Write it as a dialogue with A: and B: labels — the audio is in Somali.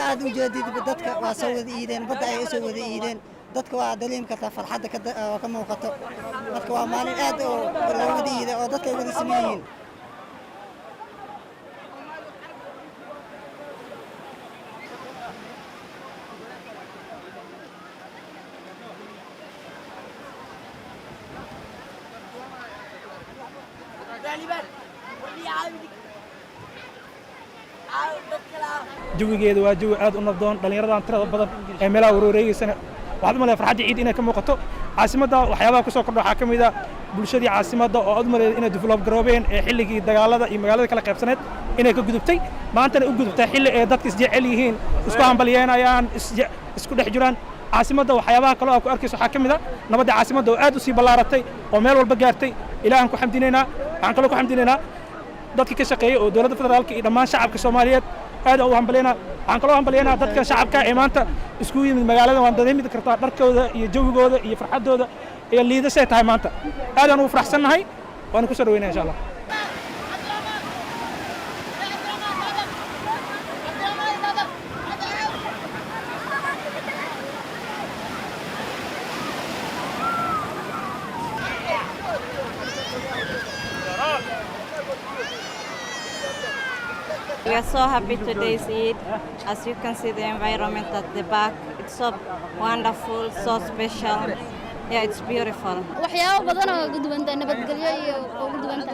A: aad u jeedid dadka waa soo wada iideen badda ay soo wada iideen dadka waa dareemi kartaa farxadda ka muuqato dadka waa maalin aad oo loo wada iiday oo dadka ay wada sameeyeen
B: jawigeedu waa jawi aad u nabdoon dhalinyaradan tirada badan ee meelaha wareegaysana waxaad u maleeyaa farxadda ciid inay ka muuqato caasimadda waxyaabaha ku soo kordha waxaa ka mid ah bulshadii caasimadda oo aad u maleeya inay develop garoobeen ee xilligii dagaalada iyo magaalada kala qaybsaneed inay ka gudubtay maantana u gudubtay xilli ee dadka isjecel yihiin isku hambalyeynayaan isku dhex jiraan caasimadda waxyaabaha kale oo ku arkayso waxaa ka mid ah nabadda caasimadda oo aad u sii ballaaratay oo meel walba gaartay ilaahan ku xamdinaynaa waxaan kaloo ku xamdinaynaa dadka ka shaqeeyay oo dowladda federaalka iyo dhammaan shacabka Soomaaliyeed aad u hambalyeynaa waxaan kaloo hambalyeynaa dadka shacabka ee maanta isku yimid magaalada waan dareemi kartaa dharkooda iyo jawigooda iyo farxadooda iyo liidashay tahay maanta aad aan u faraxsanahay waan ku soo dhaweynaa insha Allah
C: We are so happy today's Eid. As you can see the environment at the back, it's so wonderful, so special. Yeah, it's beautiful.
D: waxyaabo badan oo gudbanta nabadgelyo iyo ugu duwanta